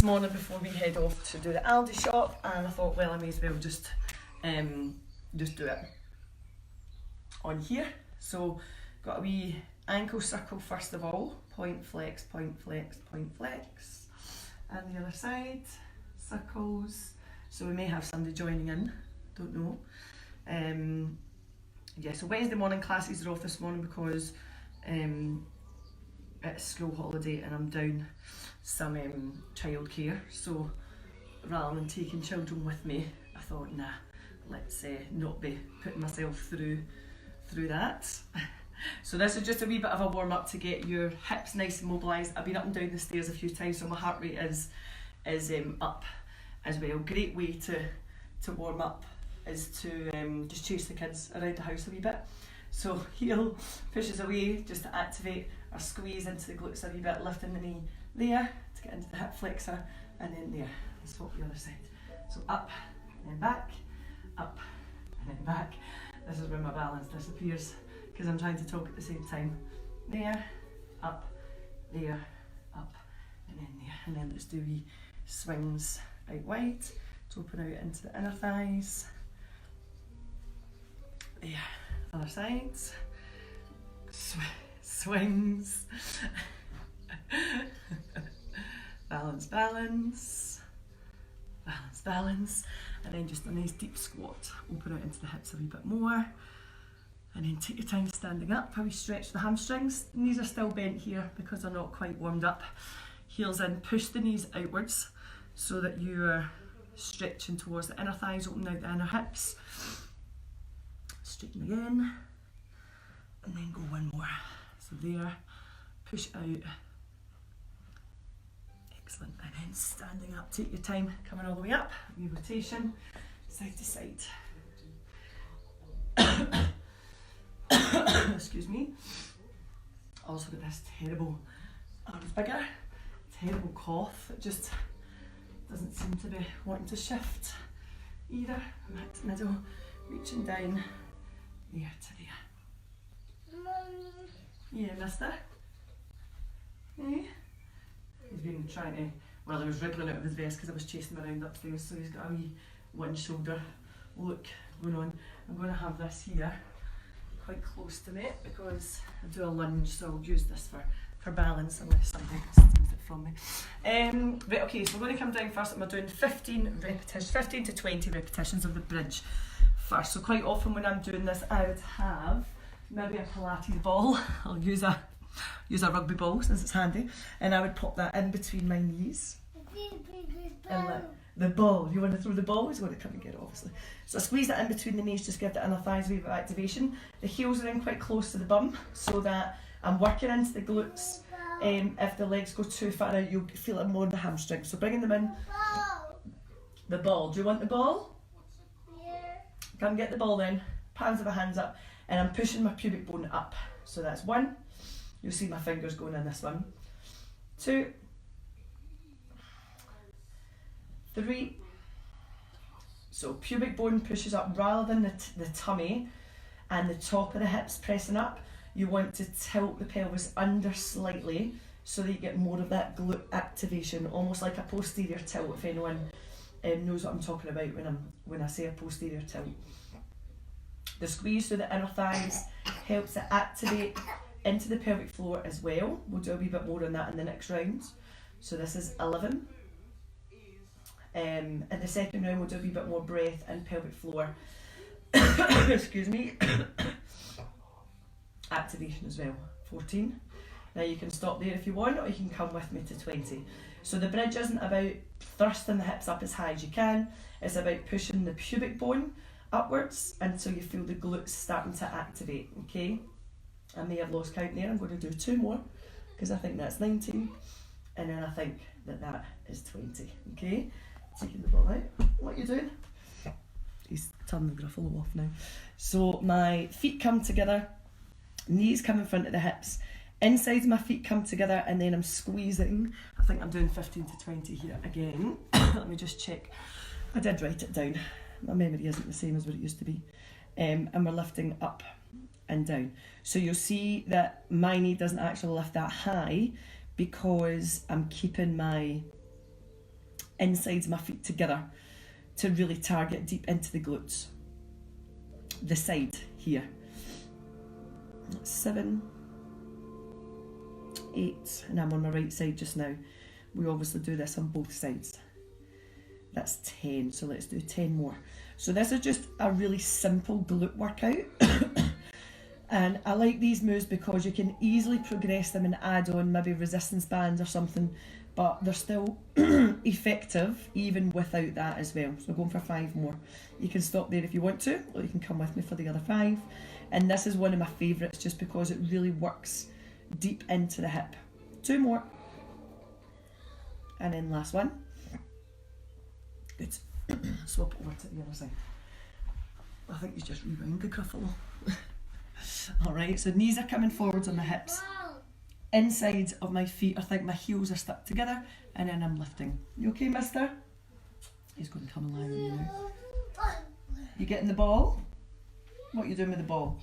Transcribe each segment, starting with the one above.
morning before we head off to do the Aldi shop, and I thought, well, I may as well just do it on here. So got a wee ankle circle first of all, point flex, point flex, point flex, and the other side, circles. So we may have somebody joining in, don't know. Yeah, so Wednesday morning classes are off this morning because it's school holiday and I'm down some childcare. So rather than taking children with me, I thought, nah, let's not be putting myself through that. So this is just a wee bit of a warm up to get your hips nice and mobilised. I've been up and down the stairs a few times, so my heart rate is up as well. Great way to warm up is to just chase the kids around the house a wee bit. So heel pushes away just to activate or squeeze into the glutes a wee bit, lifting the knee there to get into the hip flexor, and then there. Let's swap the other side. So up and then back, up and then back. This is where my balance disappears because I'm trying to talk at the same time. There, up, there, up, and then there. And then let's do wee swings out wide to open out into the inner thighs. There, other sides. Swings. Balance, balance. Balance, balance. And then just a nice deep squat. Open out into the hips a wee bit more. And then take your time standing up. How we stretch the hamstrings. Knees are still bent here because they're not quite warmed up. Heels in, push the knees outwards so that you're stretching towards the inner thighs, open out the inner hips. Straighten again. And then go one more. So there, push out. Excellent. And then standing up, take your time, coming all the way up. Wee rotation, side to side. Excuse me. Also got this terrible arms bigger, terrible cough. It just doesn't seem to be wanting to shift either. Back to middle, reaching down there to there. Mommy. Yeah, mister. Yeah. He's been trying to, well, he was wriggling out of his vest because I was chasing him around upstairs, so he's got a wee one shoulder look going on. I'm going to have this here quite close to me because I do a lunge, so I'll use this for balance unless somebody steals it from me. Right, okay, so we're going to come down first and we're doing 15 to 20 repetitions of the bridge first. So quite often when I'm doing this, I would have maybe a Pilates ball. I'll use a rugby ball since it's handy, and I would pop that in between my knees. And the ball, you want to throw the ball? He's going to come and get it, obviously. So I squeeze that in between the knees, just give the inner thighs a wee bit of activation. The heels are in quite close to the bum so that I'm working into the glutes. If the legs go too far out, you'll feel it more in the hamstrings. So bringing them in. The ball. Do you want the ball? Yeah. Come get the ball then. Palms of my hands up, and I'm pushing my pubic bone up. So that's one. You'll see my fingers going in this one. 2, 3. So pubic bone pushes up rather than the tummy and the top of the hips pressing up. You want to tilt the pelvis under slightly so that you get more of that glute activation, almost like a posterior tilt, if anyone knows what I'm talking about when I say a posterior tilt. The squeeze through the inner thighs helps to activate into the pelvic floor as well. We'll do a wee bit more on that in the next round. So this is 11. In the second round we'll do a wee bit more breath and pelvic floor. Excuse me. Activation as well. 14. Now you can stop there if you want, or you can come with me to 20. So the bridge isn't about thrusting the hips up as high as you can. It's about pushing the pubic bone upwards until you feel the glutes starting to activate. Okay. I may have lost count there. I'm going to do 2 more because I think that's 19, and then I think that is 20. Okay, taking the ball out. What are you doing? He's turning the gruffalo off now. So my feet come together, knees come in front of the hips, insides my feet come together, and then I'm squeezing. I think I'm doing 15 to 20 here again. Let me just check. I did write it down. My memory isn't the same as what it used to be. And we're lifting up and down. So you'll see that my knee doesn't actually lift that high because I'm keeping my insides of my feet together to really target deep into the glutes. The side here. 7, 8, and I'm on my right side just now. We obviously do this on both sides. That's 10, so let's do 10 more. So this is just a really simple glute workout. And I like these moves because you can easily progress them and add on maybe resistance bands or something, but they're still effective even without that as well. So we're going for 5 more. You can stop there if you want to, or you can come with me for the other 5. And this is one of my favourites just because it really works deep into the hip. 2 more. And then last one. Good. Swap it over to the other side. I think you just rewind the Gruffalo. Alright, so knees are coming forwards on the hips. Inside of my feet, I think my heels are stuck together, and then I'm lifting. You okay, mister? He's going to come and lie with you now. You getting the ball? What are you doing with the ball?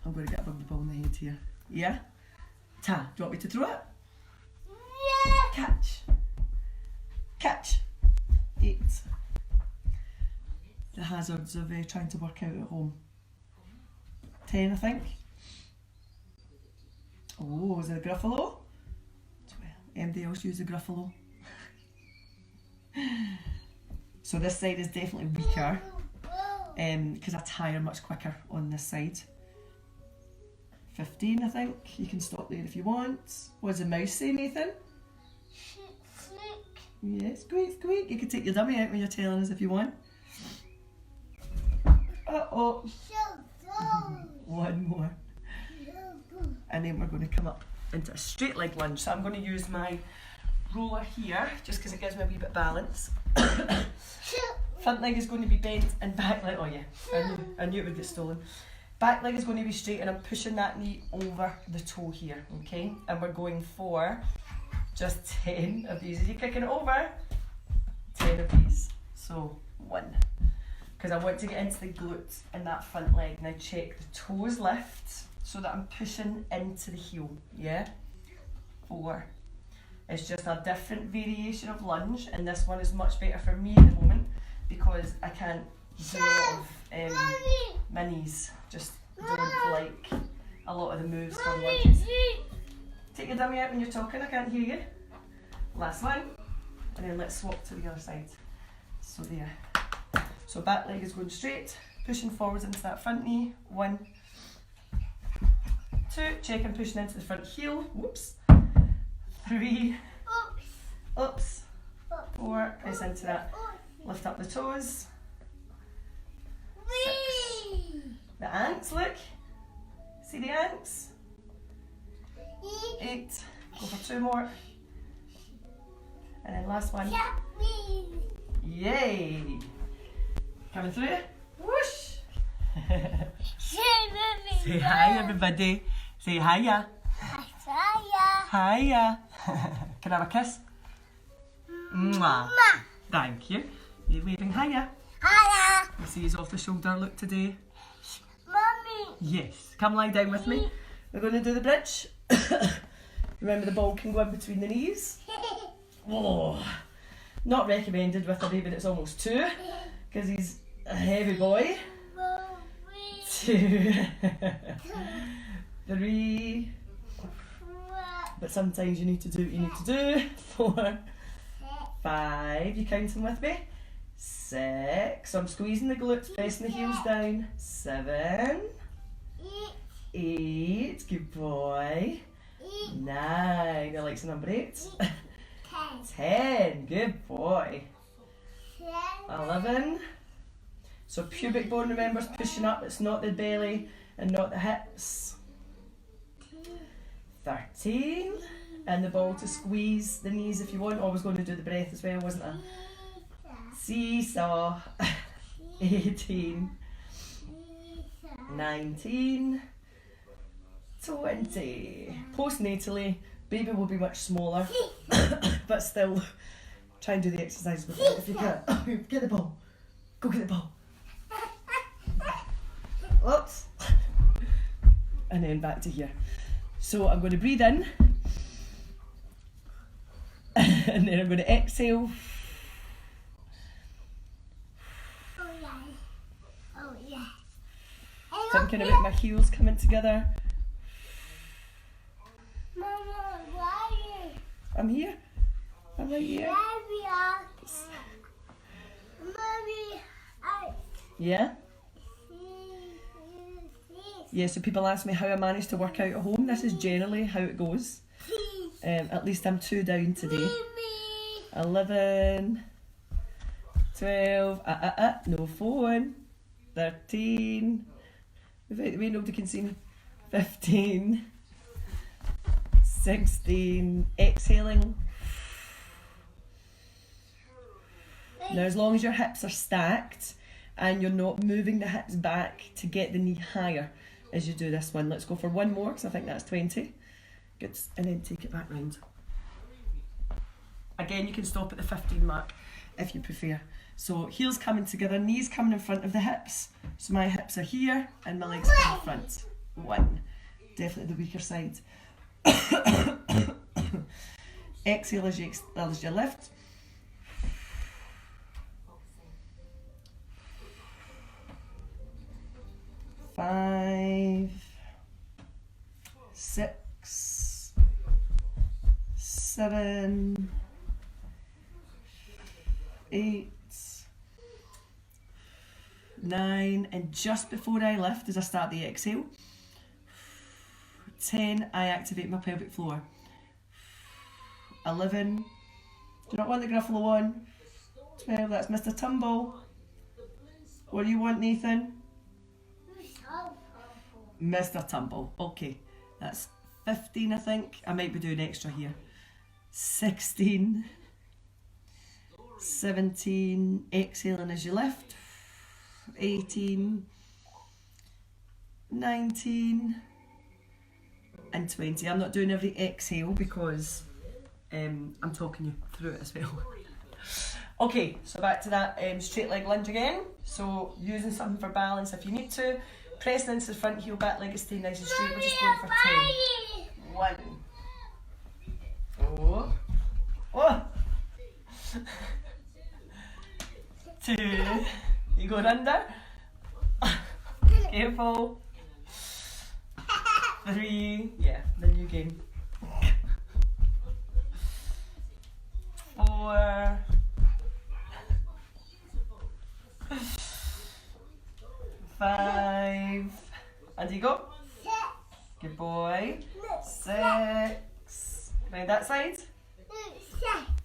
I'm going to get above the ball in the head here. Yeah? Ta, do you want me to throw it? Yeah. Catch. Catch. 8. The hazards of trying to work out at home. 10, I think. Oh, is it a Gruffalo? 12. Anybody else use a Gruffalo? So this side is definitely weaker because I tire much quicker on this side. 15, I think. You can stop there if you want. What does the mouse say, Nathan? Squeak. Yeah, squeak, squeak. You can take your dummy out when you're telling us if you want. Uh-oh. One more. And then we're going to come up into a straight leg lunge. So I'm going to use my roller here, just because it gives me a wee bit of balance. Front leg is going to be bent and back leg, oh yeah, I knew it would get stolen. Back leg is going to be straight and I'm pushing that knee over the toe here, okay? And we're going for just 10 of these. Are you kicking it over? 10 of these. So 1. Because I want to get into the glutes in that front leg. Now check the toes lift so that I'm pushing into the heel, yeah? 4. It's just a different variation of lunge, and this one is much better for me at the moment because I can't do a lot of my knees just don't like a lot of the moves from lunges. Take your dummy out when you're talking, I can't hear you. Last one, and then let's swap to the other side. So there. So back leg is going straight, pushing forwards into that front knee. 1, 2, check and pushing into the front heel. Whoops. 3, oops. 4, press into that. Lift up the toes. 6. The ants, look. See the ants? 8. Go for 2 more. And then last one. Yay! Coming through. Whoosh! Say hi, everybody. Say hiya. Hiya. Can I have a kiss? Mwah. Thank you. You're waving hiya. Hiya. You see his off the shoulder look today? Mommy. Yes. Come lie down with me. We're going to do the bridge. Remember the ball can go in between the knees. Oh, not recommended with a baby that's almost 2 because he's a heavy boy. 2, 3, but sometimes you need to do what you need to do. 4, 5, you counting with me? 6, so I'm squeezing the glutes, pressing the heels down. 7, 8, good boy. 9, I like the number 8. 10, good boy. 11, so pubic bone, remember, is pushing up, it's not the belly and not the hips. 13, and the ball to squeeze the knees if you want. Always going to do the breath as well, wasn't I? Seesaw. 18, 19, 20. Postnatally, baby will be much smaller, but still try and do the exercise with it if you can. Get the ball. Go get the ball. Oops. And then back to here. So I'm going to breathe in. And then I'm going to exhale. Oh yeah. Oh yeah. Thinking about my heels coming together. Mama, why are you? I'm here. I'm right here. Mommy, Mommy, I Yeah? see. Yeah, so people ask me how I manage to work out at home. This is generally how it goes. At least I'm 2 down today. 11, 12, no phone, 13, wait, nobody can see me, 15, 16, exhaling. Now as long as your hips are stacked and you're not moving the hips back to get the knee higher as you do this one. Let's go for one more because I think that's 20. Good, and then take it back round. Again, you can stop at the 15 mark if you prefer. So heels coming together, knees coming in front of the hips. So my hips are here and my legs are in front. 1, definitely the weaker side. Exhale as you lift. Five, 6, 7, 8, 9, and just before I lift as I start the exhale, 10, I activate my pelvic floor. 11, do you not want the gruffalo on? 12, that's Mr. Tumble. What do you want, Nathan? Mr. Tumble. Okay, that's 15, I think. I might be doing extra here. 16, 17, exhaling as you lift. 18, 19, and 20. I'm not doing every exhale because I'm talking you through it as well. Okay, so back to that straight leg lunge again. So using something for balance if you need to. Pressing into the front heel, back leg is staying nice and straight. We're just going for 10. 1. Oh. 2. You going under? Careful. 3. Yeah, the new game. 4. 5. And you go. Good boy. 6. Round that side.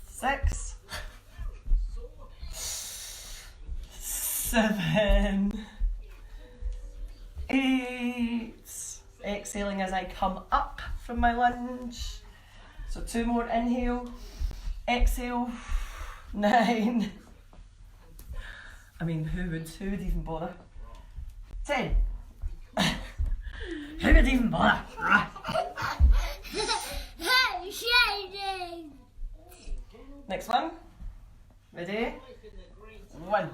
6. 7. 8. Exhaling as I come up from my lunge. So 2 more, inhale, exhale. 9. I mean, who would even bother? 10. Who would even bother? Next one. Ready? 1.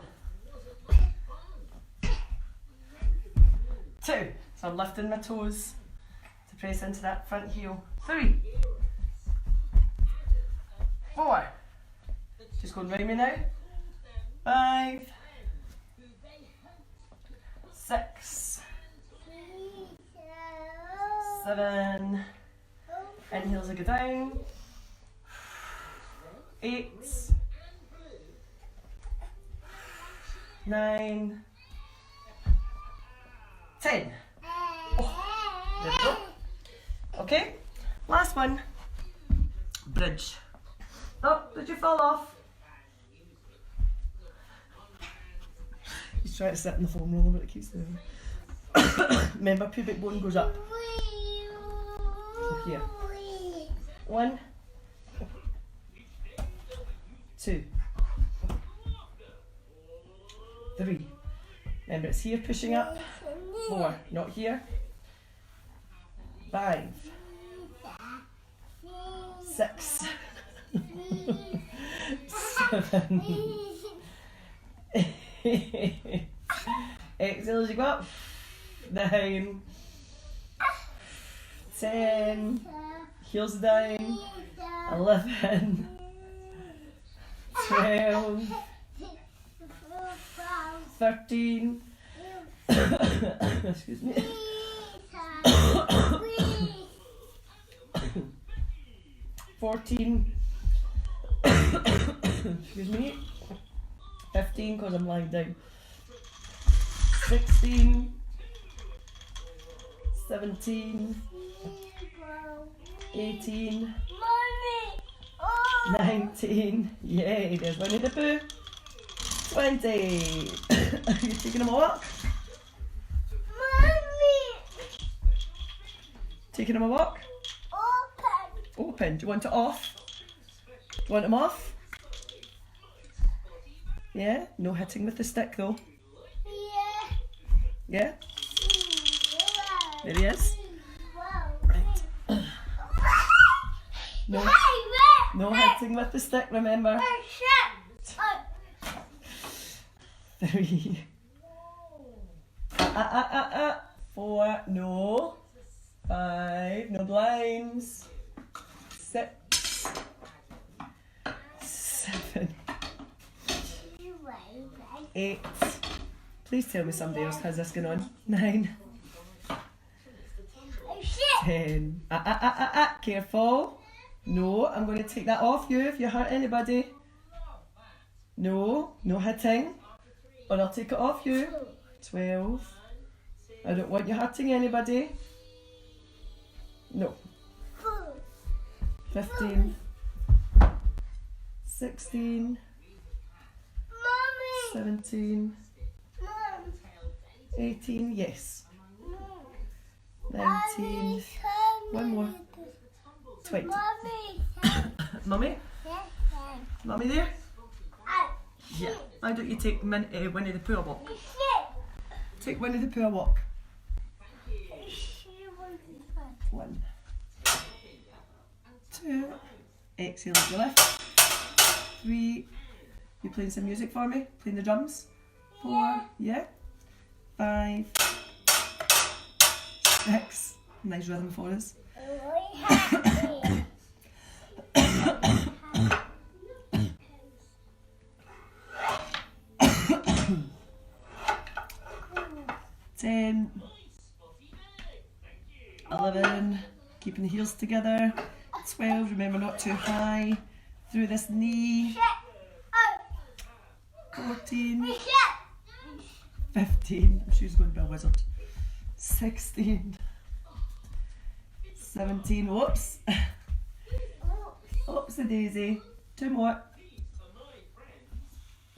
2. So I'm lifting my toes to press into that front heel. 3. 4. Just going round me now. 5. 6. 7. Inhales I go down. 8. 9. 10. Oh, there we go. Okay, last one. Bridge. Oh, did you fall off? He's trying to sit in the foam roller, but it keeps moving. Remember, pubic bone goes up. So here. 1, 2, 3. Remember, it's here pushing up. 4, not here. 5, 6, 7, 8. Exhale as you go up. 9, 10. Heels down. 11, 12, 13, excuse me, 14, excuse me, 15 because I'm lying down, 16, 17, 18, 19, yay, there's Winnie the Pooh, 20, are you taking him a walk? Taking him a walk? Open, do you want it off? Do you want him off? Yeah, no hitting with the stick though. Yeah? There he is. Right. No hitting with the stick, remember. 3. 4, no. 5, no blinds. 6. 7. 8. Please tell me somebody else has this going on. 9. 10. Careful. No, I'm going to take that off you if you hurt anybody. No, no hitting. Or I'll take it off you. 12. I don't want you hurting anybody. No. 15. 16. 17. 18. Yes. 19. One more. 20. Mummy? Mummy there? Yeah. Why don't you take Winnie the Pooh a walk? Take Winnie the Pooh a walk. 1. 2. Excellent. You lift. 3. You playing some music for me? Playing the drums? 4. Yeah. 5. 6. Nice rhythm for us. 10. 11. Keeping the heels together. 12. Remember not too high. Through this knee. 14. 15. She's going to be a wizard. 16. 17. Whoops. Oopsie daisy. 2 more.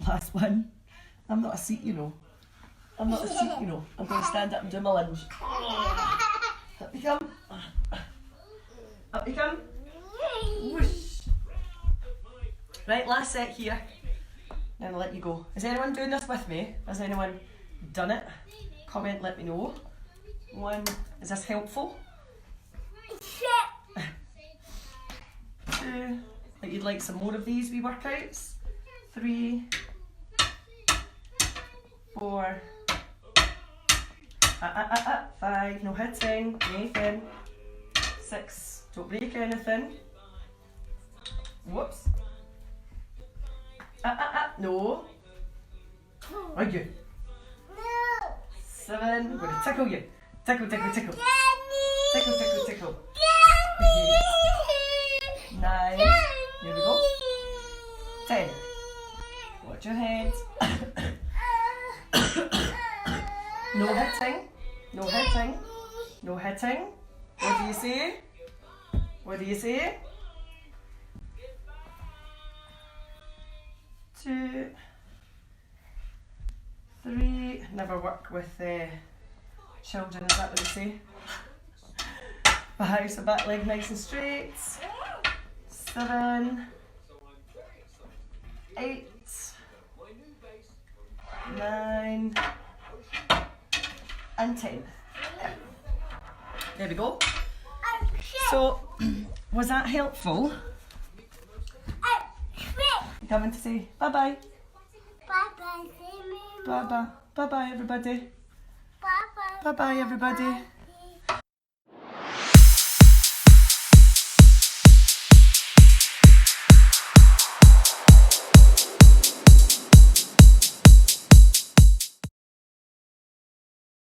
Last one. I'm not a seat, you know. I'm not a seat, you know. I'm going to stand up and do my lunge. Up you come. Up you come. Whoosh. Right, last set here. Then I'll let you go. Is anyone doing this with me? Has anyone done it? Comment, let me know. 1. Is this helpful? 2. Like you'd like some more of these wee workouts. 3. 4. 5. No hitting. Nathan. 6. Don't break anything. Whoops. No. Are you? 7. I'm going to tickle you. Tickle, tickle, tickle. Tickle, tickle, tickle. 9. Here we go. 10. Watch your head. No hitting. No hitting. No hitting. What do you say? What do you say? 2. 3. Never work with children, is that what they say? 5. So back leg nice and straight. 7. 8. 9. And 10. There we go. So, was that helpful? You coming to say bye-bye? Bye-bye, Bye-bye. Bye-bye, everybody. Bye-bye. Bye-bye, everybody.